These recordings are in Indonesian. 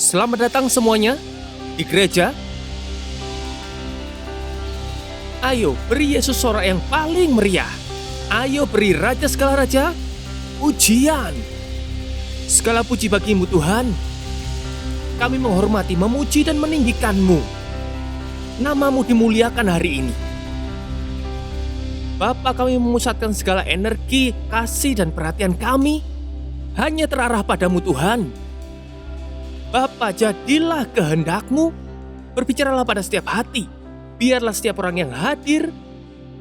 Selamat datang semuanya di gereja. Ayo beri Yesus sorak yang paling meriah. Ayo beri Raja segala raja pujian. Segala puji bagimu Tuhan. Kami menghormati, memuji dan meninggikan-Mu. Namamu dimuliakan hari ini. Bapa, kami memusatkan segala energi, kasih dan perhatian kami hanya terarah padamu Tuhan. Bapa, jadilah kehendak-Mu, berbicaralah pada setiap hati. Biarlah setiap orang yang hadir,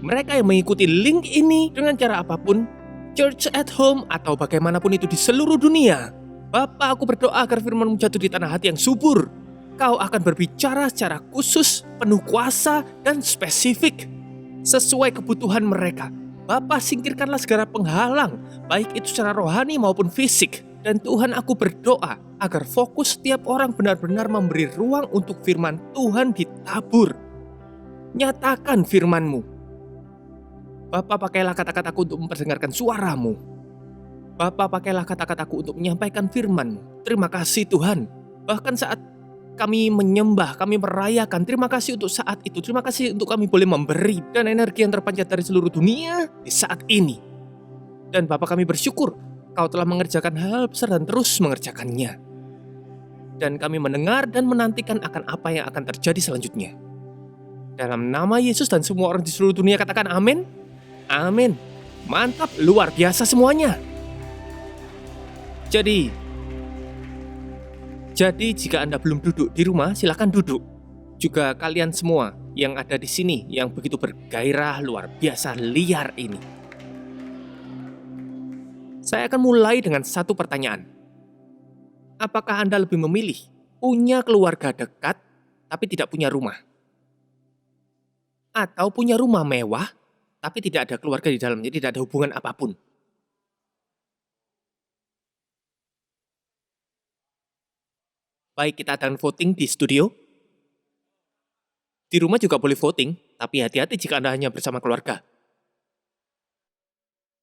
mereka yang mengikuti link ini dengan cara apapun, church at home atau bagaimanapun itu di seluruh dunia. Bapa, aku berdoa agar firman-Mu jatuh di tanah hati yang subur. Kau akan berbicara secara khusus, penuh kuasa dan spesifik, sesuai kebutuhan mereka. Bapa, singkirkanlah segala penghalang, baik itu secara rohani maupun fisik. Dan Tuhan, aku berdoa agar fokus setiap orang benar-benar memberi ruang untuk firman Tuhan ditabur. Nyatakan firman-Mu. Bapa, pakailah kata-kataku untuk memperdengarkan suara-Mu. Bapa, pakailah kata-kataku untuk menyampaikan firman-Mu. Terima kasih Tuhan. Bahkan saat kami menyembah, kami merayakan, terima kasih untuk saat itu. Terima kasih untuk kami boleh memberi dan energi yang terpancar dari seluruh dunia di saat ini. Dan Bapa, kami bersyukur Kau telah mengerjakan hal besar dan terus mengerjakannya. Dan kami mendengar dan menantikan akan apa yang akan terjadi selanjutnya. Dalam nama Yesus dan semua orang di seluruh dunia katakan amin. Amin. Mantap, luar biasa semuanya. Jadi jika Anda belum duduk di rumah, silakan duduk. Juga kalian semua yang ada di sini yang begitu bergairah luar biasa liar ini. Saya akan mulai dengan satu pertanyaan. Apakah Anda lebih memilih punya keluarga dekat tapi tidak punya rumah? Atau punya rumah mewah tapi tidak ada keluarga di dalamnya, tidak ada hubungan apapun? Baik, kita akan voting di studio. Di rumah juga boleh voting, tapi hati-hati jika Anda hanya bersama keluarga.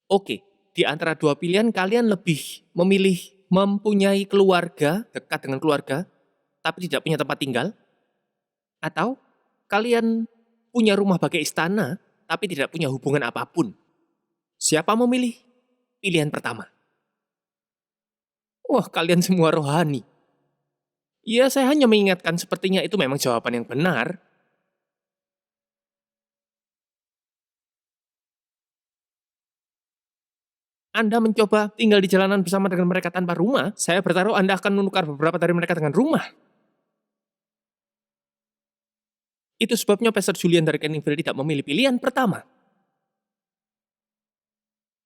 Oke. Di antara dua pilihan, kalian lebih memilih mempunyai keluarga, dekat dengan keluarga, tapi tidak punya tempat tinggal? Atau kalian punya rumah bagai istana, tapi tidak punya hubungan apapun? Siapa memilih pilihan pertama? Wah, kalian semua rohani. Ya, saya hanya mengingatkan sepertinya itu memang jawaban yang benar. Anda mencoba tinggal di jalanan bersama dengan mereka tanpa rumah, saya bertaruh Anda akan menukar beberapa dari mereka dengan rumah. Itu sebabnya Pastor Julian dari Canningville tidak memilih pilihan pertama.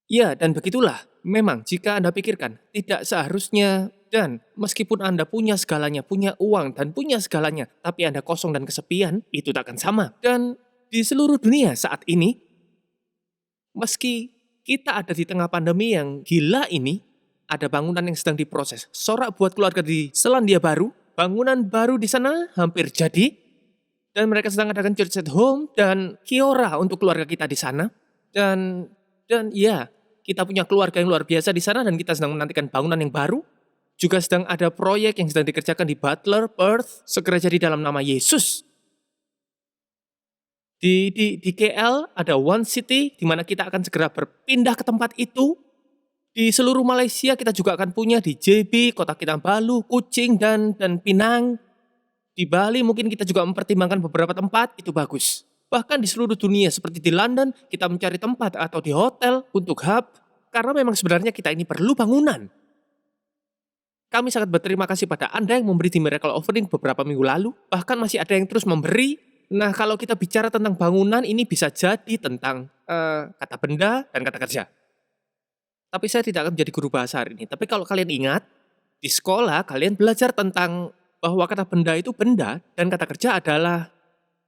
Ya, dan begitulah. Memang jika Anda pikirkan, tidak seharusnya, dan meskipun Anda punya segalanya, punya uang dan punya segalanya, tapi Anda kosong dan kesepian, itu tak akan sama. Dan di seluruh dunia saat ini, meski kita ada di tengah pandemi yang gila ini, ada bangunan yang sedang diproses. Sorak buat keluarga di Selandia Baru, bangunan baru di sana hampir jadi, dan mereka sedang adakan church at home dan kiora untuk keluarga kita di sana. Dan ya, kita punya keluarga yang luar biasa di sana dan kita sedang menantikan bangunan yang baru. Juga sedang ada proyek yang sedang dikerjakan di Butler, Perth, segera jadi dalam nama Yesus. Di KL ada One City di mana kita akan segera berpindah ke tempat itu. Di seluruh Malaysia kita juga akan punya di JB, Kota Kinabalu, Kuching dan Penang. Di Bali mungkin kita juga mempertimbangkan beberapa tempat, itu bagus. Bahkan di seluruh dunia seperti di London kita mencari tempat atau di hotel untuk hub. Karena memang sebenarnya kita ini perlu bangunan. Kami sangat berterima kasih pada Anda yang memberi di Miracle Offering beberapa minggu lalu. Bahkan masih ada yang terus memberi. Nah, kalau kita bicara tentang bangunan, ini bisa jadi tentang kata benda dan kata kerja. Tapi saya tidak akan menjadi guru bahasa hari ini. Tapi kalau kalian ingat, di sekolah kalian belajar tentang bahwa kata benda itu benda dan kata kerja adalah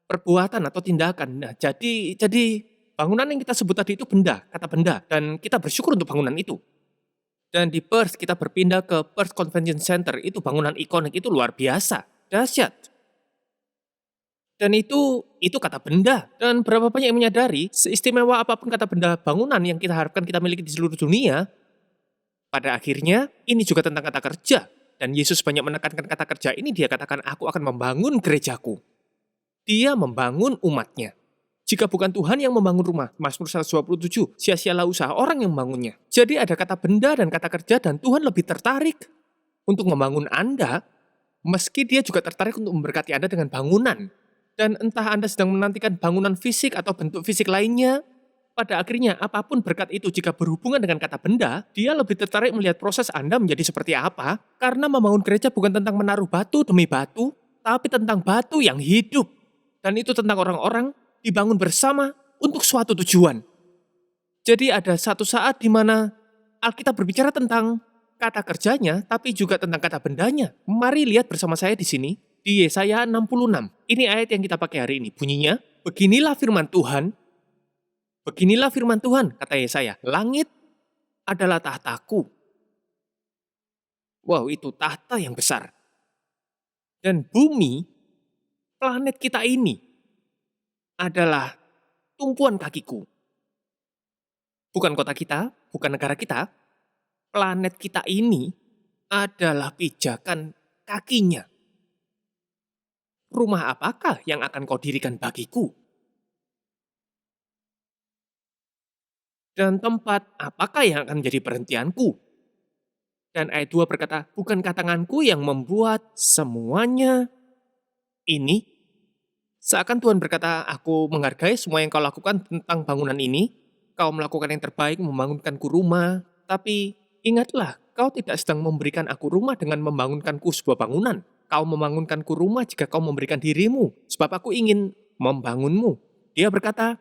perbuatan atau tindakan. Nah, jadi bangunan yang kita sebut tadi itu benda, kata benda. Dan kita bersyukur untuk bangunan itu. Dan di Perth kita berpindah ke Perth Convention Center. Itu bangunan ikonik, itu luar biasa, dahsyat. Dan itu kata benda. Dan berapa banyak yang menyadari, seistimewa apapun kata benda bangunan yang kita harapkan kita miliki di seluruh dunia, pada akhirnya ini juga tentang kata kerja. Dan Yesus banyak menekankan kata kerja ini, dia katakan, aku akan membangun gerejaku. Dia membangun umatnya. Jika bukan Tuhan yang membangun rumah, Mazmur 127, sia-sialah usaha orang yang membangunnya. Jadi ada kata benda dan kata kerja, dan Tuhan lebih tertarik untuk membangun Anda, meski dia juga tertarik untuk memberkati Anda dengan bangunan. Dan entah Anda sedang menantikan bangunan fisik atau bentuk fisik lainnya, pada akhirnya apapun berkat itu jika berhubungan dengan kata benda, dia lebih tertarik melihat proses Anda menjadi seperti apa, karena membangun gereja bukan tentang menaruh batu demi batu, tapi tentang batu yang hidup. Dan itu tentang orang-orang dibangun bersama untuk suatu tujuan. Jadi ada satu saat di mana Alkitab berbicara tentang kata kerjanya, tapi juga tentang kata bendanya. Mari lihat bersama saya di sini, di Yesaya 66. Ini ayat yang kita pakai hari ini. Bunyinya, beginilah firman Tuhan, kata Yesaya, langit adalah tahtaku. Wow, itu tahta yang besar. Dan bumi, planet kita ini, adalah tumpuan kakiku. Bukan kota kita, bukan negara kita, planet kita ini adalah pijakan kakinya. Rumah apakah yang akan kau dirikan bagiku? Dan tempat apakah yang akan menjadi perhentianku? Dan ayat 2 berkata, bukankah tanganku yang membuat semuanya ini? Seakan Tuhan berkata, aku menghargai semua yang kau lakukan tentang bangunan ini. Kau melakukan yang terbaik membangunkanku rumah. Tapi ingatlah, kau tidak sedang memberikan aku rumah dengan membangunkanku sebuah bangunan. Kau membangunkanku rumah jika kau memberikan dirimu. Sebab aku ingin membangunmu. Dia berkata,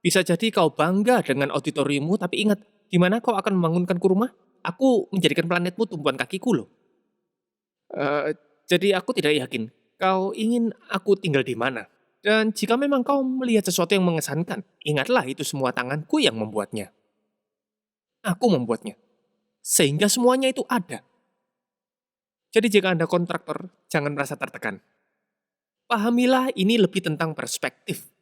bisa jadi kau bangga dengan auditoriummu, tapi ingat, di mana kau akan membangunkanku rumah? Aku menjadikan planetmu tumpuan kakiku loh. Jadi aku tidak yakin kau ingin aku tinggal di mana. Dan jika memang kau melihat sesuatu yang mengesankan, ingatlah itu semua tanganku yang membuatnya. Aku membuatnya. Sehingga semuanya itu ada. Jadi jika Anda kontraktor, jangan merasa tertekan. Pahamilah ini lebih tentang perspektif.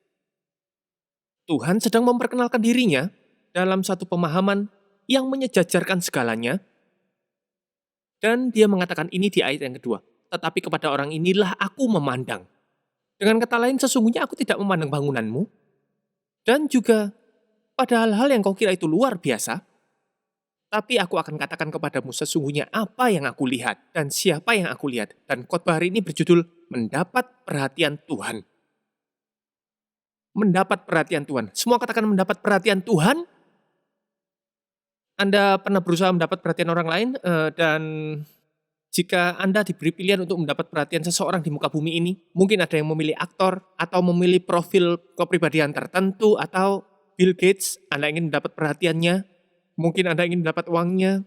Tuhan sedang memperkenalkan dirinya dalam satu pemahaman yang menyejajarkan segalanya. Dan dia mengatakan ini di ayat yang kedua. Tetapi kepada orang inilah aku memandang. Dengan kata lain, sesungguhnya aku tidak memandang bangunanmu. Dan juga pada hal-hal yang kau kira itu luar biasa. Tapi aku akan katakan kepadamu sesungguhnya apa yang aku lihat dan siapa yang aku lihat. Dan khotbah hari ini berjudul Mendapat Perhatian Tuhan. Mendapat perhatian Tuhan. Semua katakan mendapat perhatian Tuhan. Anda pernah berusaha mendapat perhatian orang lain dan jika Anda diberi pilihan untuk mendapat perhatian seseorang di muka bumi ini, mungkin ada yang memilih aktor atau memilih profil kepribadian tertentu atau Bill Gates, Anda ingin mendapat perhatiannya, mungkin Anda ingin mendapat uangnya,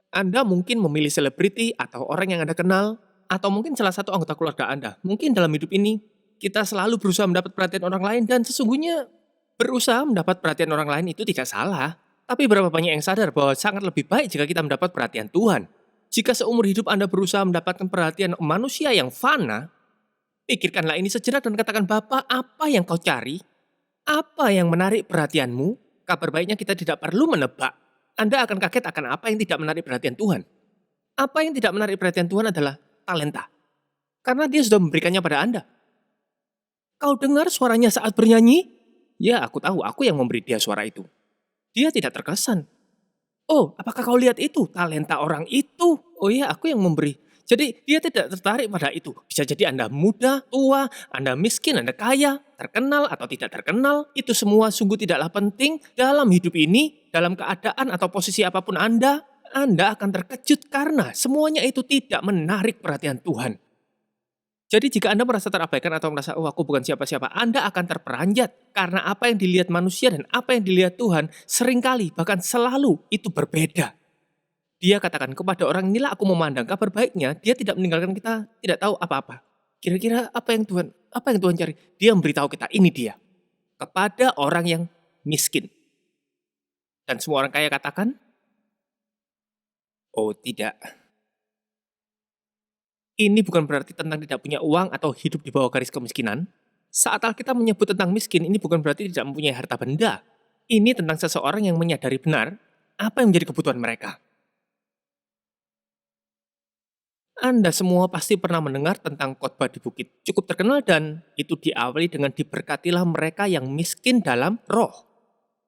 Anda mungkin memilih selebriti atau orang yang Anda kenal, atau mungkin salah satu anggota keluarga Anda. Mungkin dalam hidup ini kita selalu berusaha mendapat perhatian orang lain dan sesungguhnya berusaha mendapat perhatian orang lain itu tidak salah. Tapi berapa banyak yang sadar bahwa sangat lebih baik jika kita mendapat perhatian Tuhan. Jika seumur hidup Anda berusaha mendapatkan perhatian manusia yang fana, pikirkanlah ini sejenak dan katakan, Bapa, apa yang kau cari? Apa yang menarik perhatianmu? Kabar baiknya kita tidak perlu menebak. Anda akan kaget akan apa yang tidak menarik perhatian Tuhan. Apa yang tidak menarik perhatian Tuhan adalah talenta. Karena dia sudah memberikannya pada Anda. Kau dengar suaranya saat bernyanyi? Ya, aku tahu, aku yang memberi dia suara itu. Dia tidak terkesan. Oh, apakah kau lihat itu? Talenta orang itu. Oh iya, aku yang memberi. Jadi dia tidak tertarik pada itu. Bisa jadi Anda muda, tua, Anda miskin, Anda kaya, terkenal atau tidak terkenal. Itu semua sungguh tidaklah penting dalam hidup ini, dalam keadaan atau posisi apapun Anda akan terkejut karena semuanya itu tidak menarik perhatian Tuhan. Jadi jika Anda merasa terabaikan atau merasa, oh aku bukan siapa-siapa, Anda akan terperanjat. Karena apa yang dilihat manusia dan apa yang dilihat Tuhan seringkali, bahkan selalu itu berbeda. Dia katakan kepada orang inilah aku memandang. Kabar baiknya dia tidak meninggalkan kita, tidak tahu apa-apa. Kira-kira apa yang Tuhan cari? Dia memberitahu kita, ini dia. Kepada orang yang miskin. Dan semua orang kaya katakan, oh tidak. Ini bukan berarti tentang tidak punya uang atau hidup di bawah garis kemiskinan. Saat Alkitab menyebut tentang miskin, ini bukan berarti tidak mempunyai harta benda. Ini tentang seseorang yang menyadari benar apa yang menjadi kebutuhan mereka. Anda semua pasti pernah mendengar tentang khotbah di bukit. Cukup terkenal dan itu diawali dengan diberkatilah mereka yang miskin dalam roh.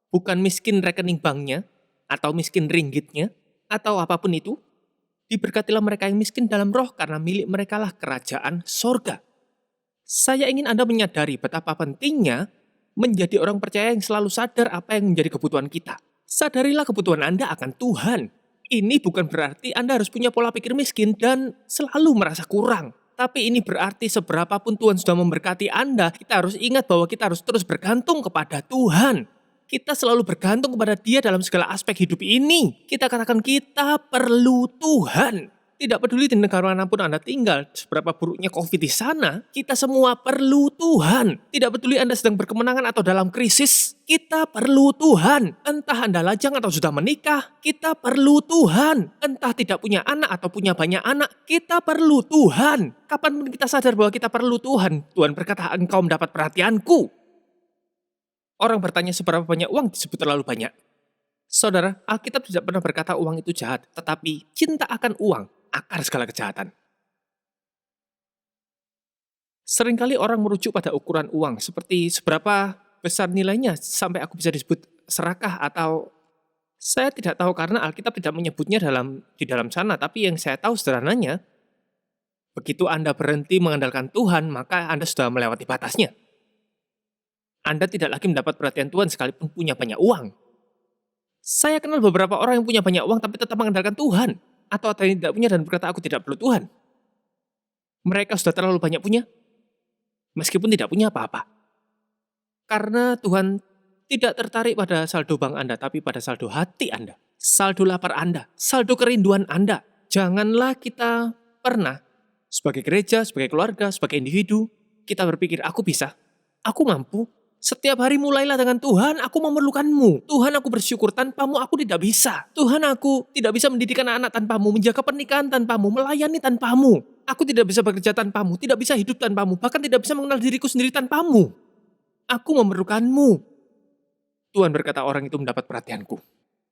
Bukan miskin rekening banknya, atau miskin ringgitnya, atau apapun itu. Diberkatilah mereka yang miskin dalam roh karena milik mereka lah kerajaan sorga. Saya ingin Anda menyadari betapa pentingnya menjadi orang percaya yang selalu sadar apa yang menjadi kebutuhan kita. Sadarilah kebutuhan Anda akan Tuhan. Ini bukan berarti Anda harus punya pola pikir miskin dan selalu merasa kurang. Tapi ini berarti seberapapun Tuhan sudah memberkati Anda, kita harus ingat bahwa kita harus terus bergantung kepada Tuhan. Kita selalu bergantung kepada Dia dalam segala aspek hidup ini. Kita katakan kita perlu Tuhan. Tidak peduli di negara manapun Anda tinggal, seberapa buruknya COVID di sana, kita semua perlu Tuhan. Tidak peduli Anda sedang berkemenangan atau dalam krisis, kita perlu Tuhan. Entah Anda lajang atau sudah menikah, kita perlu Tuhan. Entah tidak punya anak atau punya banyak anak, kita perlu Tuhan. Kapanpun kita sadar bahwa kita perlu Tuhan, Tuhan berkata, engkau mendapat perhatianku. Orang bertanya seberapa banyak uang disebut terlalu banyak. Saudara, Alkitab tidak pernah berkata uang itu jahat, tetapi cinta akan uang akar segala kejahatan. Seringkali orang merujuk pada ukuran uang, seperti seberapa besar nilainya sampai aku bisa disebut serakah atau saya tidak tahu karena Alkitab tidak menyebutnya di dalam sana, tapi yang saya tahu sederhananya, begitu Anda berhenti mengandalkan Tuhan, maka Anda sudah melewati batasnya. Anda tidak lagi mendapat perhatian Tuhan sekalipun punya banyak uang. Saya kenal beberapa orang yang punya banyak uang tapi tetap mengandalkan Tuhan. Atau ada yang tidak punya dan berkata aku tidak perlu Tuhan. Mereka sudah terlalu banyak punya, meskipun tidak punya apa-apa. Karena Tuhan tidak tertarik pada saldo bank Anda, tapi pada saldo hati Anda. Saldo lapar Anda, saldo kerinduan Anda. Janganlah kita pernah, sebagai gereja, sebagai keluarga, sebagai individu, kita berpikir aku bisa, aku mampu. Setiap hari mulailah dengan Tuhan, aku memerlukanmu. Tuhan, aku bersyukur, tanpamu aku tidak bisa. Tuhan, aku tidak bisa mendidik anak-anak tanpamu, menjaga pernikahan tanpamu, melayani tanpamu. Aku tidak bisa bekerja tanpamu, tidak bisa hidup tanpamu, bahkan tidak bisa mengenal diriku sendiri tanpamu. Aku memerlukanmu. Tuhan berkata orang itu mendapat perhatianku.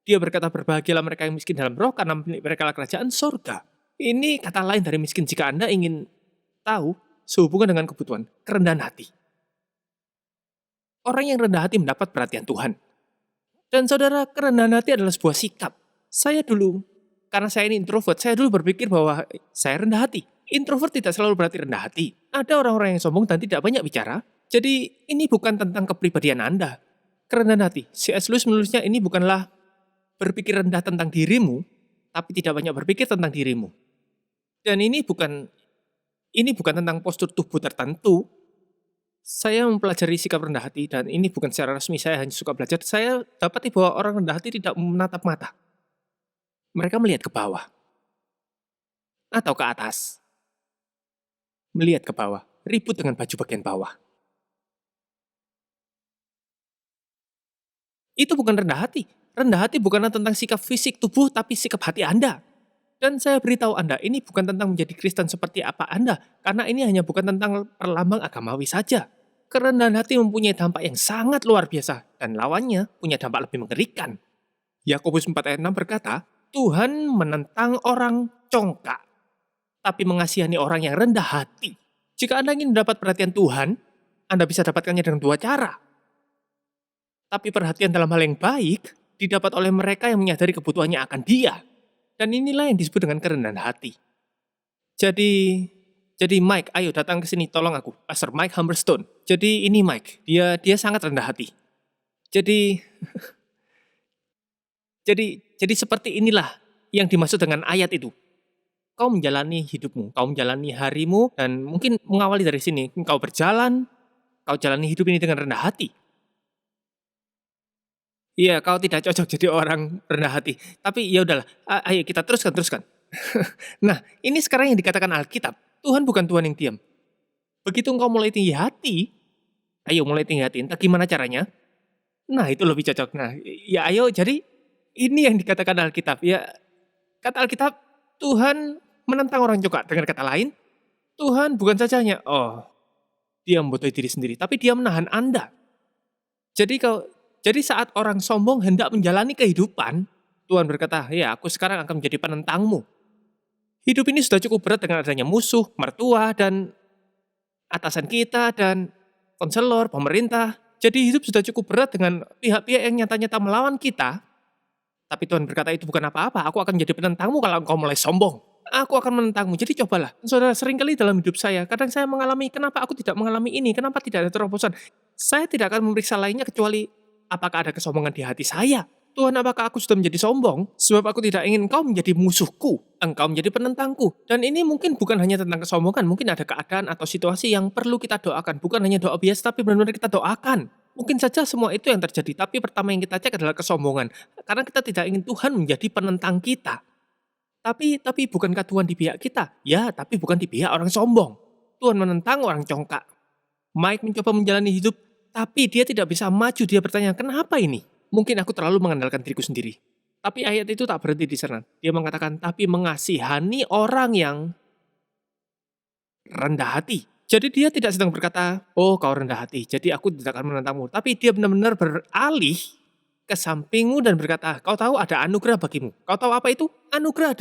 Dia berkata berbahagialah mereka yang miskin dalam roh karena milik mereka lah kerajaan sorga. Ini kata lain dari miskin jika Anda ingin tahu sehubungan dengan kebutuhan, kerendahan hati. Orang yang rendah hati mendapat perhatian Tuhan. Dan saudara, kerendahan hati adalah sebuah sikap. Saya dulu, karena saya ini introvert, saya dulu berpikir bahwa saya rendah hati. Introvert tidak selalu berarti rendah hati. Ada orang-orang yang sombong dan tidak banyak bicara. Jadi ini bukan tentang kepribadian Anda. Kerendahan hati. C.S. Lewis menulisnya ini bukanlah berpikir rendah tentang dirimu, tapi tidak banyak berpikir tentang dirimu. Dan ini bukan tentang postur tubuh tertentu. Saya mempelajari sikap rendah hati dan ini bukan secara resmi, saya hanya suka belajar. Saya dapati bahwa orang rendah hati tidak menatap mata. Mereka melihat ke bawah. Atau ke atas. Melihat ke bawah. Ribut dengan baju bagian bawah. Itu bukan rendah hati. Rendah hati bukanlah tentang sikap fisik tubuh, tapi sikap hati Anda. Dan saya beritahu Anda, ini bukan tentang menjadi Kristen seperti apa Anda. Karena ini hanya bukan tentang perlambang agamawi saja. Kerendahan hati mempunyai dampak yang sangat luar biasa. Dan lawannya punya dampak lebih mengerikan. Yakobus 4 ayat 6 berkata, Tuhan menentang orang congkak, tapi mengasihani orang yang rendah hati. Jika Anda ingin mendapat perhatian Tuhan, Anda bisa dapatkannya dengan dua cara. Tapi perhatian dalam hal yang baik didapat oleh mereka yang menyadari kebutuhannya akan Dia. Dan inilah yang disebut dengan kerendahan hati. Jadi Mike, ayo datang ke sini, tolong aku. Pastor Mike Humberstone. Jadi ini Mike, dia sangat rendah hati. Jadi seperti inilah yang dimaksud dengan ayat itu. Kau menjalani hidupmu, kau menjalani harimu, dan mungkin mengawali dari sini. Kau berjalan, kau jalani hidup ini dengan rendah hati. Iya, kau tidak cocok jadi orang rendah hati. Tapi ya udahlah, ayo kita teruskan. Nah, ini sekarang yang dikatakan Alkitab. Tuhan bukan Tuhan yang diam. Begitu engkau mulai tinggi hati, ayo mulai tinggi hati. Entah gimana caranya. Nah, itu lebih cocok. Nah, ya ayo, jadi ini yang dikatakan Alkitab. Ya, kata Alkitab, Tuhan menentang orang congkak. Dengan kata lain, Tuhan bukan saja hanya, dia membutuhkan diri sendiri, tapi dia menahan Anda. Jadi saat orang sombong hendak menjalani kehidupan, Tuhan berkata, ya aku sekarang akan menjadi penentangmu. Hidup ini sudah cukup berat dengan adanya musuh, mertua, dan atasan kita, dan konselor, pemerintah. Jadi hidup sudah cukup berat dengan pihak-pihak yang nyata-nyata melawan kita. Tapi Tuhan berkata itu bukan apa-apa, aku akan jadi penentangmu kalau engkau mulai sombong. Aku akan menentangmu, jadi cobalah. Saudara, seringkali dalam hidup saya, kadang saya mengalami, kenapa aku tidak mengalami ini, kenapa tidak ada terobosan. Saya tidak akan memeriksa lainnya kecuali, apakah ada kesombongan di hati saya. Tuhan, apakah aku sudah menjadi sombong? Sebab aku tidak ingin engkau menjadi musuhku, engkau menjadi penentangku. Dan ini mungkin bukan hanya tentang kesombongan, mungkin ada keadaan atau situasi yang perlu kita doakan. Bukan hanya doa biasa, tapi benar-benar kita doakan. Mungkin saja semua itu yang terjadi, tapi pertama yang kita cek adalah kesombongan. Karena kita tidak ingin Tuhan menjadi penentang kita. Tapi bukankah Tuhan di pihak kita? Ya, tapi bukan di pihak orang sombong. Tuhan menentang orang congkak. Mike mencoba menjalani hidup, tapi dia tidak bisa maju. Dia bertanya, kenapa ini? Mungkin aku terlalu mengandalkan diriku sendiri. Tapi ayat itu tak berhenti di sana. Dia mengatakan, tapi mengasihani orang yang rendah hati. Jadi dia tidak sedang berkata, oh kau rendah hati, jadi aku tidak akan menentangmu. Tapi dia benar-benar beralih ke sampingmu dan berkata, kau tahu ada anugerah bagimu. Kau tahu apa itu? Anugerah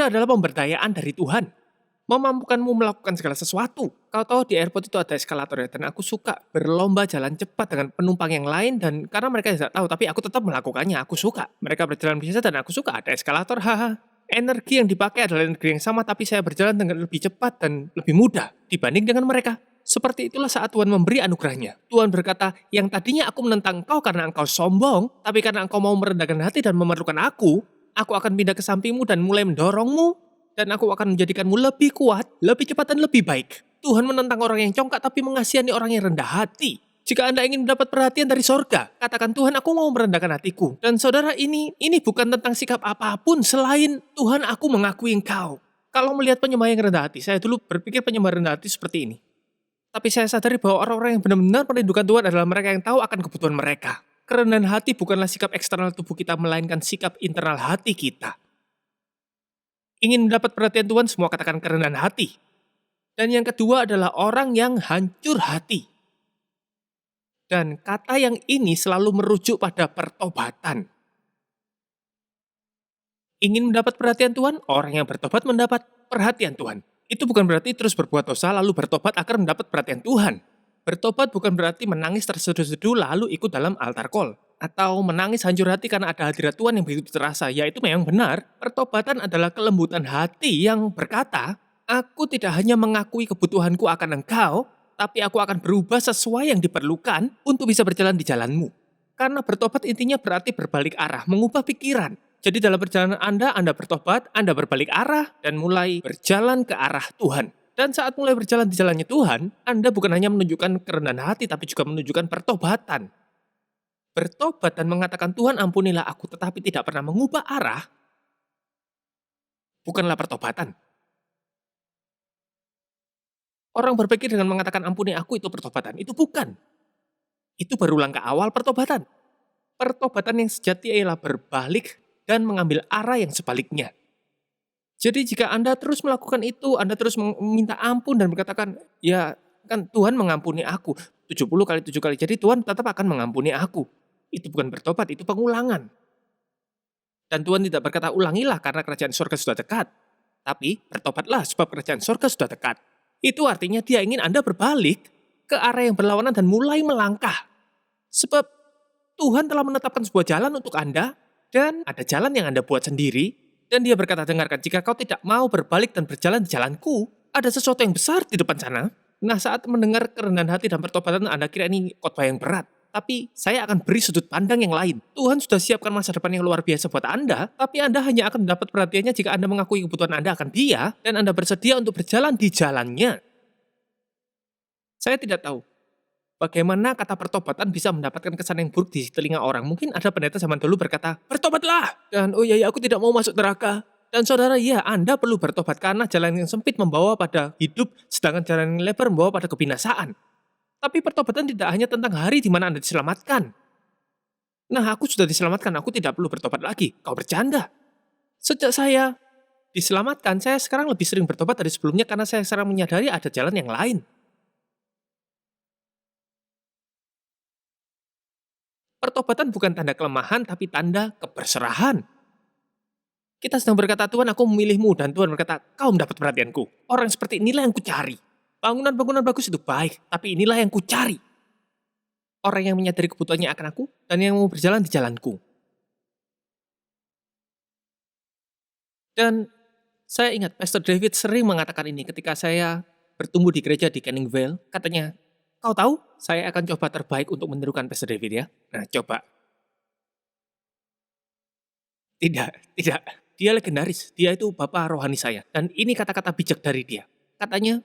adalah pemberdayaan dari Tuhan. Memampukanmu melakukan segala sesuatu. Kau tahu di airport itu ada eskalator ya, dan aku suka berlomba jalan cepat dengan penumpang yang lain, dan karena mereka tidak tahu, tapi aku tetap melakukannya, aku suka. Mereka berjalan biasa dan aku suka, ada eskalator, haha. Energi yang dipakai adalah energi yang sama, tapi saya berjalan dengan lebih cepat dan lebih mudah dibanding dengan mereka. Seperti itulah saat Tuhan memberi anugerahnya. Tuhan berkata, yang tadinya aku menentang engkau karena engkau sombong, tapi karena engkau mau merendahkan hati dan memerlukan aku akan pindah ke sampingmu dan mulai mendorongmu, dan aku akan menjadikanmu lebih kuat, lebih cepat, dan lebih baik. Tuhan menentang orang yang congkak, tapi mengasihani orang yang rendah hati. Jika Anda ingin mendapat perhatian dari sorga, katakan, Tuhan, aku mau merendahkan hatiku. Dan saudara, ini bukan tentang sikap apapun selain Tuhan, aku mengakui engkau. Kalau melihat penyembah yang rendah hati, saya dulu berpikir penyembah rendah hati seperti ini. Tapi saya sadari bahwa orang-orang yang benar-benar merindukan Tuhan adalah mereka yang tahu akan kebutuhan mereka. Kerendahan hati bukanlah sikap eksternal tubuh kita, melainkan sikap internal hati kita. Ingin mendapat perhatian Tuhan, semua katakan kerendahan hati. Dan yang kedua adalah orang yang hancur hati. Dan kata yang ini selalu merujuk pada pertobatan. Ingin mendapat perhatian Tuhan, orang yang bertobat mendapat perhatian Tuhan. Itu bukan berarti terus berbuat dosa lalu bertobat akan mendapat perhatian Tuhan. Bertobat bukan berarti menangis terseduh-seduh lalu ikut dalam altar call. Atau menangis hancur hati karena ada hadirat Tuhan yang begitu terasa. Ya, itu memang benar. Pertobatan adalah kelembutan hati yang berkata, aku tidak hanya mengakui kebutuhanku akan engkau, tapi aku akan berubah sesuai yang diperlukan untuk bisa berjalan di jalanmu. Karena bertobat intinya berarti berbalik arah, mengubah pikiran. Jadi dalam perjalanan Anda bertobat, Anda berbalik arah, dan mulai berjalan ke arah Tuhan. Dan saat mulai berjalan di jalannya Tuhan, Anda bukan hanya menunjukkan kerendahan hati, tapi juga menunjukkan pertobatan. Bertobat dan mengatakan, Tuhan ampunilah aku, tetapi tidak pernah mengubah arah, bukanlah pertobatan. Orang berpikir dengan mengatakan ampuni aku itu pertobatan. Itu bukan. Itu baru langkah awal pertobatan. Pertobatan yang sejati ialah berbalik dan mengambil arah yang sebaliknya. Jadi jika Anda terus melakukan itu, Anda terus meminta ampun dan berkatakan, ya kan Tuhan mengampuni aku 70 kali 7 kali, jadi Tuhan tetap akan mengampuni aku. Itu bukan bertobat, itu pengulangan. Dan Tuhan tidak berkata ulangilah karena kerajaan surga sudah dekat. Tapi bertobatlah sebab kerajaan surga sudah dekat. Itu artinya dia ingin Anda berbalik ke arah yang berlawanan dan mulai melangkah. Sebab Tuhan telah menetapkan sebuah jalan untuk Anda, dan ada jalan yang Anda buat sendiri, dan dia berkata, dengarkan, jika kau tidak mau berbalik dan berjalan di jalanku, ada sesuatu yang besar di depan sana. Nah, saat mendengar kerendahan hati dan pertobatan, Anda kira ini khotbah yang berat. Tapi saya akan beri sudut pandang yang lain. Tuhan sudah siapkan masa depan yang luar biasa buat Anda, tapi Anda hanya akan mendapat perhatiannya jika Anda mengakui kebutuhan Anda akan Dia, dan Anda bersedia untuk berjalan di jalannya. Saya tidak tahu bagaimana kata pertobatan bisa mendapatkan kesan yang buruk di telinga orang. Mungkin ada pendeta zaman dulu berkata, bertobatlah! Dan oh iya, aku tidak mau masuk neraka. Dan saudara, ya, Anda perlu bertobat karena jalan yang sempit membawa pada hidup, sedangkan jalan yang lebar membawa pada kebinasaan. Tapi pertobatan tidak hanya tentang hari di mana Anda diselamatkan. Nah, aku sudah diselamatkan, aku tidak perlu bertobat lagi. Kau bercanda. Sejak saya diselamatkan, saya sekarang lebih sering bertobat dari sebelumnya karena saya sekarang menyadari ada jalan yang lain. Pertobatan bukan tanda kelemahan, tapi tanda keberserahan. Kita sedang berkata, Tuhan aku memilihmu, dan Tuhan berkata, kau mendapat perhatianku. Orang seperti inilah yang kucari. Bangunan-bangunan bagus itu baik, tapi inilah yang kucari. Orang yang menyadari kebutuhannya akan aku, dan yang mau berjalan di jalanku. Dan saya ingat Pastor David sering mengatakan ini ketika saya bertumbuh di gereja di Canning Vale. Katanya, kau tahu, saya akan coba terbaik untuk menirukan Pastor David ya. Nah, coba. Tidak. Dia legendaris, dia itu bapak rohani saya. Dan ini kata-kata bijak dari dia. Katanya,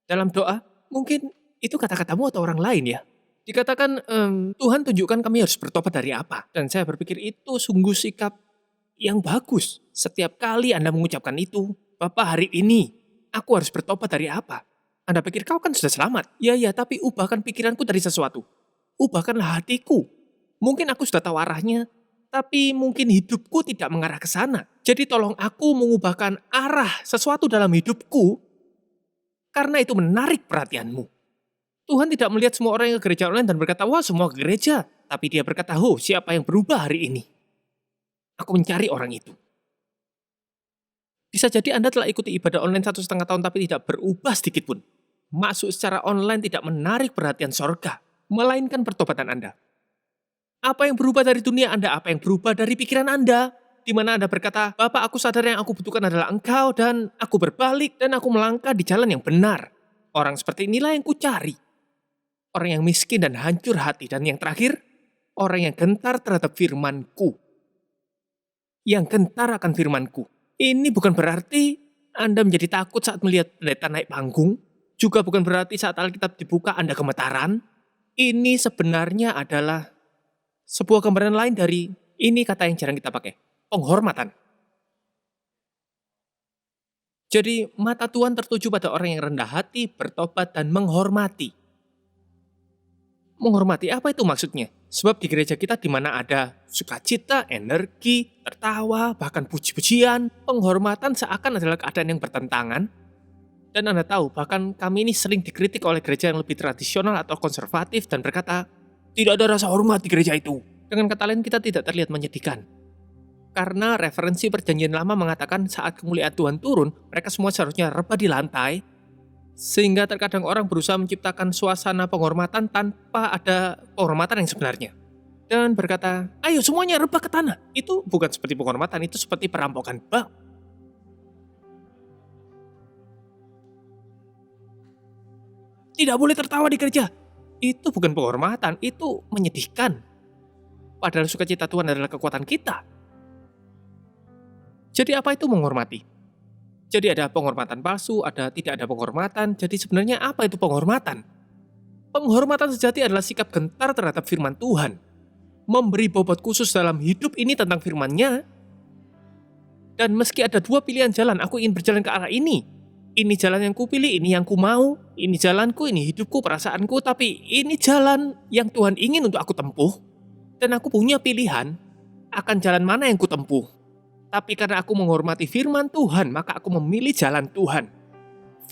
dalam doa, mungkin itu kata-katamu atau orang lain ya. Dikatakan, Tuhan tunjukkan kami harus bertobat dari apa. Dan saya berpikir itu sungguh sikap yang bagus. Setiap kali Anda mengucapkan itu, Bapak hari ini, aku harus bertobat dari apa? Anda pikir kau kan sudah selamat. Ya, tapi ubahkan pikiranku dari sesuatu. Ubahkanlah hatiku. Mungkin aku sudah tahu arahnya, tapi mungkin hidupku tidak mengarah ke sana. Jadi tolong aku mengubahkan arah sesuatu dalam hidupku, karena itu menarik perhatianmu. Tuhan tidak melihat semua orang yang ke gereja online dan berkata, wah semua ke gereja. Tapi dia berkata, siapa yang berubah hari ini? Aku mencari orang itu. Bisa jadi Anda telah ikuti ibadah online 1,5 tahun tapi tidak berubah sedikit pun. Masuk secara online tidak menarik perhatian sorga, melainkan pertobatan Anda. Apa yang berubah dari dunia Anda? Apa yang berubah dari pikiran Anda? Di mana Anda berkata, Bapak aku sadar yang aku butuhkan adalah Engkau dan aku berbalik dan aku melangkah di jalan yang benar. Orang seperti inilah yang kucari. Orang yang miskin dan hancur hati. Dan yang terakhir, orang yang gentar terhadap firman-Ku. Yang gentar akan firman-Ku. Ini bukan berarti Anda menjadi takut saat melihat pendeta naik panggung. Juga bukan berarti saat Alkitab dibuka Anda gemetaran. Ini sebenarnya adalah sebuah gambaran lain dari, ini kata yang jarang kita pakai, penghormatan. Jadi mata Tuhan tertuju pada orang yang rendah hati, bertobat, dan menghormati. Menghormati, apa itu maksudnya? Sebab di gereja kita di mana ada sukacita, energi, tertawa, bahkan puji-pujian, penghormatan seakan adalah keadaan yang bertentangan. Dan Anda tahu, bahkan kami ini sering dikritik oleh gereja yang lebih tradisional atau konservatif dan berkata, tidak ada rasa hormat di gereja itu. Dengan kata lain, kita tidak terlihat menyedihkan. Karena referensi perjanjian lama mengatakan saat kemuliaan Tuhan turun, mereka semua seharusnya rebah di lantai, sehingga terkadang orang berusaha menciptakan suasana penghormatan tanpa ada penghormatan yang sebenarnya. Dan berkata, ayo semuanya rebah ke tanah. Itu bukan seperti penghormatan, itu seperti perampokan bank. Tidak boleh tertawa di gereja. Itu bukan penghormatan, itu menyedihkan. Padahal sukacita Tuhan adalah kekuatan kita. Jadi apa itu menghormati? Jadi ada penghormatan palsu, tidak ada penghormatan. Jadi sebenarnya apa itu penghormatan? Penghormatan sejati adalah sikap gentar terhadap firman Tuhan. Memberi bobot khusus dalam hidup ini tentang firman-Nya. Dan meski ada dua pilihan jalan, aku ingin berjalan ke arah ini. Ini jalan yang kupilih, ini yang ku mau. Ini jalanku, ini hidupku, perasaanku. Tapi ini jalan yang Tuhan ingin untuk aku tempuh. Dan aku punya pilihan akan jalan mana yang ku tempuh. Tapi karena aku menghormati firman Tuhan, maka aku memilih jalan Tuhan.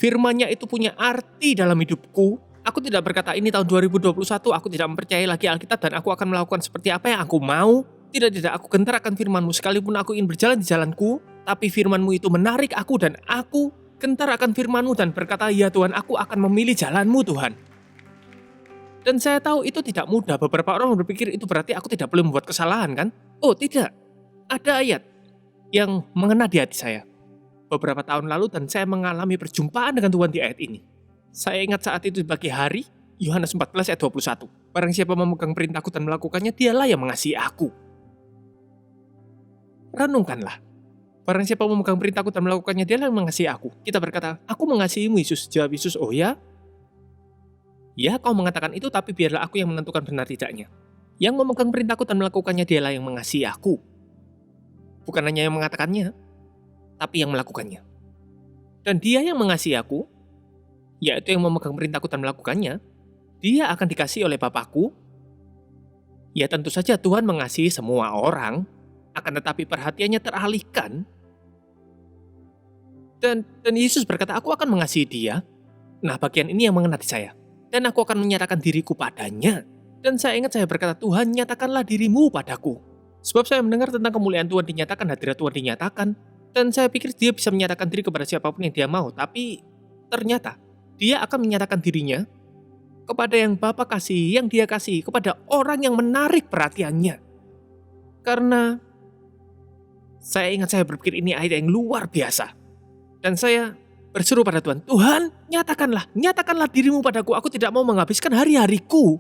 Firman-Nya itu punya arti dalam hidupku. Aku tidak berkata ini tahun 2021, aku tidak mempercayai lagi Alkitab dan aku akan melakukan seperti apa yang aku mau. Tidak, aku gentar akan firman-Mu sekalipun aku ingin berjalan di jalanku. Tapi firman-Mu itu menarik aku dan aku gentar akan firman-Mu dan berkata, ya Tuhan, aku akan memilih jalan-Mu Tuhan. Dan saya tahu itu tidak mudah. Beberapa orang berpikir itu berarti aku tidak boleh membuat kesalahan kan? Oh tidak, ada ayat yang mengena di hati saya beberapa tahun lalu dan saya mengalami perjumpaan dengan Tuhan di ayat ini. Saya ingat saat itu di pagi hari, Yohanes 14 ayat 21. Barang siapa memegang perintahku dan melakukannya, dialah yang mengasihi aku. Renungkanlah. Barang siapa memegang perintahku dan melakukannya, dialah yang mengasihi aku. Kita berkata, aku mengasihimu Yesus. Jawab Yesus, oh ya? Ya, kau mengatakan itu, tapi biarlah aku yang menentukan benar tidaknya. Yang memegang perintahku dan melakukannya, dialah yang mengasihi aku. Bukan hanya yang mengatakannya, tapi yang melakukannya. Dan dia yang mengasihi aku, yaitu yang memegang perintahku dan melakukannya, dia akan dikasihi oleh Bapakku. Ya tentu saja Tuhan mengasihi semua orang, akan tetapi perhatiannya teralihkan. Dan Yesus berkata, aku akan mengasihi dia. Nah bagian ini yang mengena di saya. Dan aku akan menyatakan diriku padanya. Dan saya ingat saya berkata, Tuhan nyatakanlah dirimu padaku. Sebab saya mendengar tentang kemuliaan Tuhan dinyatakan, hadirat Tuhan dinyatakan, dan saya pikir dia bisa menyatakan diri kepada siapapun yang dia mau, tapi ternyata dia akan menyatakan dirinya kepada yang Bapa kasih, yang dia kasih, kepada orang yang menarik perhatiannya. Karena saya ingat saya berpikir ini ayat yang luar biasa. Dan saya berseru pada Tuhan, Tuhan, nyatakanlah dirimu padaku. Aku tidak mau menghabiskan hari-hariku.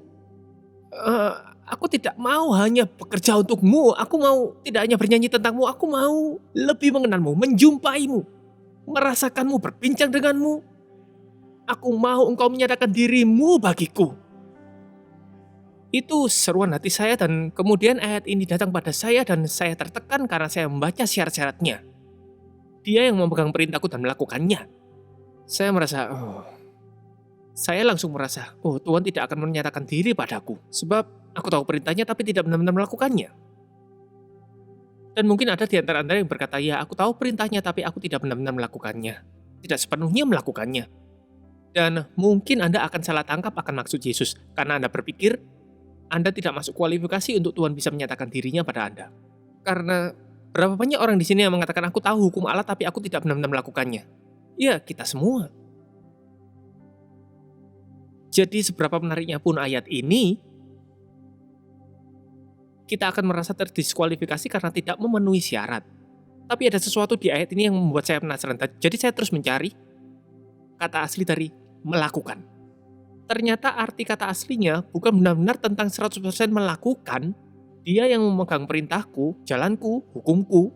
Aku tidak mau hanya bekerja untukmu. Aku mau tidak hanya bernyanyi tentangmu. Aku mau lebih mengenalmu, menjumpaimu, merasakanmu, berbincang denganmu. Aku mau engkau menyatakan dirimu bagiku. Itu seruan hati saya, dan kemudian ayat ini datang pada saya dan saya tertekan karena saya membaca syarat-syaratnya. Dia yang memegang perintahku dan melakukannya. Saya langsung merasa, Tuhan tidak akan menyatakan diri padaku. Sebab aku tahu perintahnya tapi tidak benar-benar melakukannya. Dan mungkin ada di antara Anda yang berkata, ya aku tahu perintahnya tapi aku tidak benar-benar melakukannya. Tidak sepenuhnya melakukannya. Dan mungkin Anda akan salah tangkap akan maksud Yesus, karena Anda berpikir Anda tidak masuk kualifikasi untuk Tuhan bisa menyatakan dirinya pada Anda. Karena berapa banyak orang di sini yang mengatakan aku tahu hukum Allah tapi aku tidak benar-benar melakukannya. Ya, kita semua. Jadi seberapa menariknya pun ayat ini, kita akan merasa terdiskualifikasi karena tidak memenuhi syarat. Tapi ada sesuatu di ayat ini yang membuat saya penasaran. Jadi saya terus mencari kata asli dari melakukan. Ternyata arti kata aslinya bukan benar-benar tentang 100% melakukan. Dia yang memegang perintahku, jalanku, hukumku,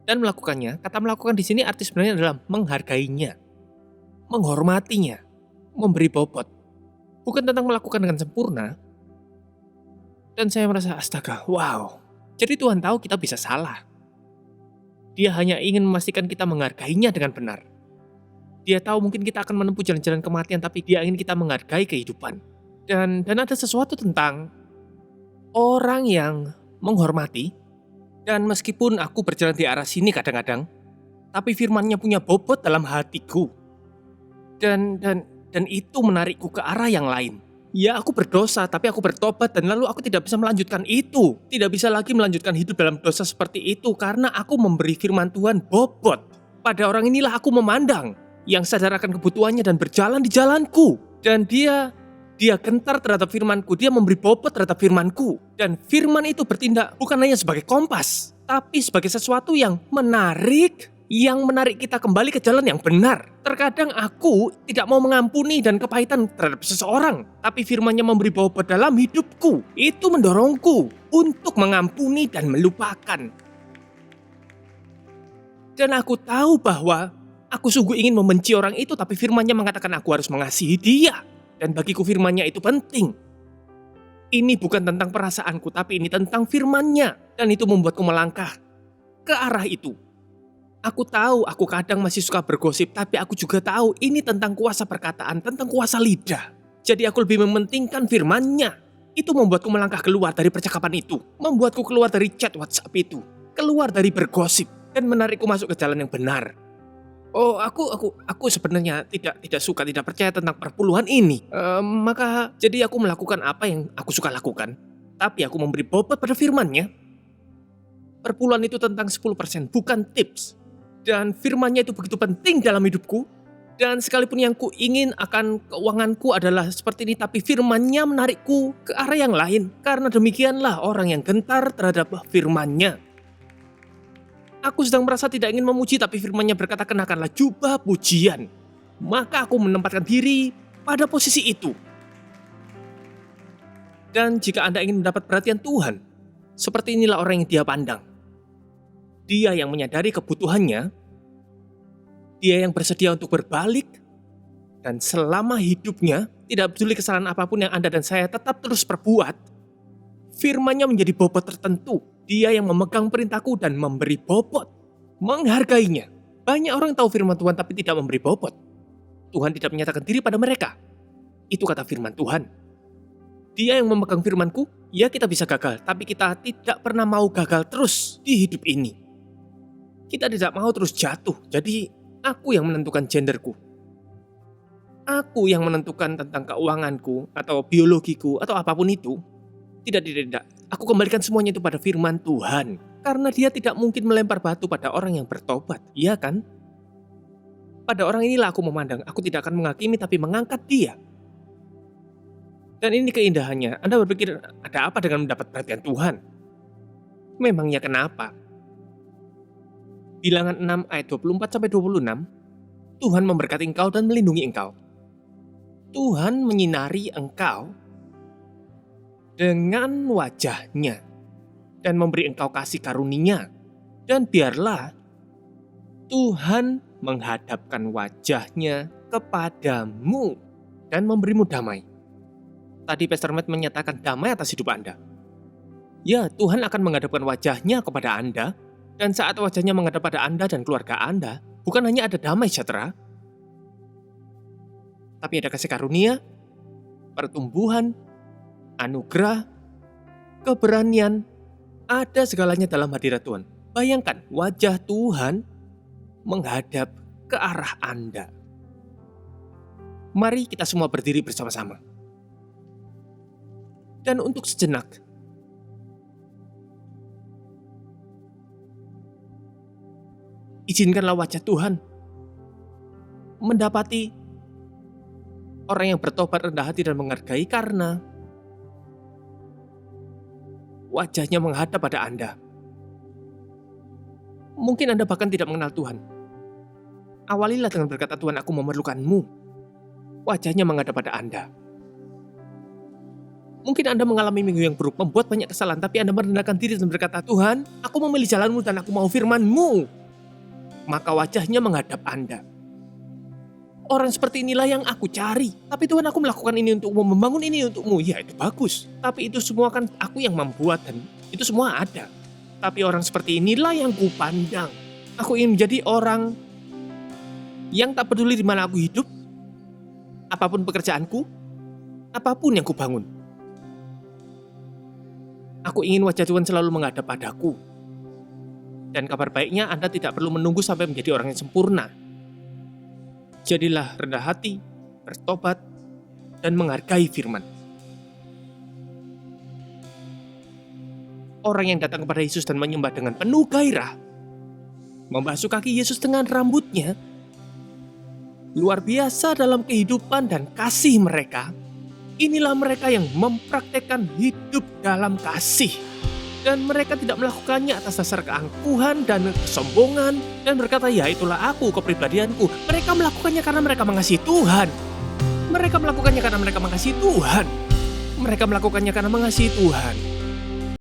dan melakukannya. Kata melakukan di sini arti sebenarnya adalah menghargainya, menghormatinya, memberi bobot. Bukan tentang melakukan dengan sempurna. Dan saya merasa, astaga, wow. Jadi Tuhan tahu kita bisa salah. Dia hanya ingin memastikan kita menghargainya dengan benar. Dia tahu mungkin kita akan menempuh jalan-jalan kematian, tapi dia ingin kita menghargai kehidupan. Dan ada sesuatu tentang orang yang menghormati, dan meskipun aku berjalan di arah sini kadang-kadang, tapi firman-Nya punya bobot dalam hatiku. Dan itu menarikku ke arah yang lain. Ya, aku berdosa, tapi aku bertobat, dan lalu aku tidak bisa melanjutkan itu. Tidak bisa lagi melanjutkan hidup dalam dosa seperti itu, karena aku memberi firman Tuhan bobot. Pada orang inilah aku memandang, yang sadar akan kebutuhannya dan berjalan di jalanku. Dan dia gentar terhadap firmanku, dia memberi bobot terhadap firmanku. Dan firman itu bertindak bukan hanya sebagai kompas, tapi sebagai sesuatu yang menarik kita kembali ke jalan yang benar. Terkadang aku tidak mau mengampuni dan kepahitan terhadap seseorang, tapi firman-Nya memberi bobot dalam hidupku. Itu mendorongku untuk mengampuni dan melupakan. Dan aku tahu bahwa aku sungguh ingin membenci orang itu, tapi firman-Nya mengatakan aku harus mengasihi dia. Dan bagiku firman-Nya itu penting. Ini bukan tentang perasaanku, tapi ini tentang firman-Nya. Dan itu membuatku melangkah ke arah itu. Aku tahu aku kadang masih suka bergosip, tapi aku juga tahu ini tentang kuasa perkataan, tentang kuasa lidah. Jadi aku lebih mementingkan firman-Nya. Itu membuatku melangkah keluar dari percakapan itu. Membuatku keluar dari chat WhatsApp itu. Keluar dari bergosip. Dan menarikku masuk ke jalan yang benar. Aku sebenarnya tidak suka, tidak percaya tentang perpuluhan ini. Maka jadi aku melakukan apa yang aku suka lakukan. Tapi aku memberi bobot pada firman-Nya. Perpuluhan itu tentang 10%, bukan tips. Dan firman-Nya itu begitu penting dalam hidupku. Dan sekalipun yang ku ingin akan keuanganku adalah seperti ini, tapi firman-Nya menarikku ke arah yang lain. Karena demikianlah orang yang gentar terhadap firman-Nya. Aku sedang merasa tidak ingin memuji, tapi firman-Nya berkata kenakanlah jubah pujian. Maka aku menempatkan diri pada posisi itu. Dan jika Anda ingin mendapat perhatian Tuhan, seperti inilah orang yang Dia pandang. Dia yang menyadari kebutuhannya, dia yang bersedia untuk berbalik, dan selama hidupnya, tidak peduli kesalahan apapun yang Anda dan saya tetap terus perbuat, firman-Nya menjadi bobot tertentu. Dia yang memegang perintahku dan memberi bobot, menghargainya. Banyak orang tahu firman Tuhan tapi tidak memberi bobot. Tuhan tidak menyatakan diri pada mereka. Itu kata firman Tuhan. Dia yang memegang firman-Ku, ya kita bisa gagal, tapi kita tidak pernah mau gagal terus di hidup ini. Kita tidak mau terus jatuh, jadi aku yang menentukan genderku. Aku yang menentukan tentang keuanganku, atau biologiku, atau apapun itu. Tidak. Aku kembalikan semuanya itu pada firman Tuhan. Karena dia tidak mungkin melempar batu pada orang yang bertobat, iya kan? Pada orang inilah aku memandang, aku tidak akan menghakimi tapi mengangkat dia. Dan ini keindahannya, Anda berpikir ada apa dengan mendapat perhatian Tuhan? Memangnya kenapa? Bilangan 6 ayat 24-26, Tuhan memberkati engkau dan melindungi engkau. Tuhan menyinari engkau dengan wajahnya dan memberi engkau kasih karunia. Dan biarlah Tuhan menghadapkan wajahnya kepadamu dan memberimu damai. Tadi Pastor Matt menyatakan damai atas hidup Anda. Ya, Tuhan akan menghadapkan wajahnya kepada Anda, dan saat wajahnya menghadap pada Anda dan keluarga Anda, bukan hanya ada damai sejahtera, tapi ada kasih karunia, pertumbuhan, anugerah, keberanian, ada segalanya dalam hadirat Tuhan. Bayangkan wajah Tuhan menghadap ke arah Anda. Mari kita semua berdiri bersama-sama. Dan untuk sejenak, izinkanlah wajah Tuhan mendapati orang yang bertobat rendah hati dan menghargai karena wajahnya menghadap pada Anda. Mungkin Anda bahkan tidak mengenal Tuhan. Awalilah dengan berkata, Tuhan, aku memerlukanmu. Wajahnya menghadap pada Anda. Mungkin Anda mengalami minggu yang buruk, membuat banyak kesalahan, tapi Anda merendahkan diri dan berkata, Tuhan, aku memilih jalanmu dan aku mau firman-Mu. Maka wajahnya menghadap Anda. Orang seperti inilah yang aku cari. Tapi Tuhan, aku melakukan ini untukmu, membangun ini untukmu. Ya, itu bagus. Tapi itu semua kan aku yang membuat dan itu semua ada. Tapi orang seperti inilah yang kupandang. Aku ingin menjadi orang yang tak peduli di mana aku hidup, apapun pekerjaanku, apapun yang kubangun. Aku ingin wajah Tuhan selalu menghadap padaku. Dan kabar baiknya Anda tidak perlu menunggu sampai menjadi orang yang sempurna. Jadilah rendah hati, bertobat, dan menghargai firman. Orang yang datang kepada Yesus dan menyembah dengan penuh gairah, membasuh kaki Yesus dengan rambutnya, luar biasa dalam kehidupan dan kasih mereka. Inilah mereka yang mempraktekkan hidup dalam kasih. Dan mereka tidak melakukannya atas dasar keangkuhan dan kesombongan dan berkata, ya itulah aku, kepribadianku. Mereka melakukannya karena mereka mengasihi Tuhan. Mereka melakukannya karena mereka mengasihi Tuhan. Mereka melakukannya karena mengasihi Tuhan.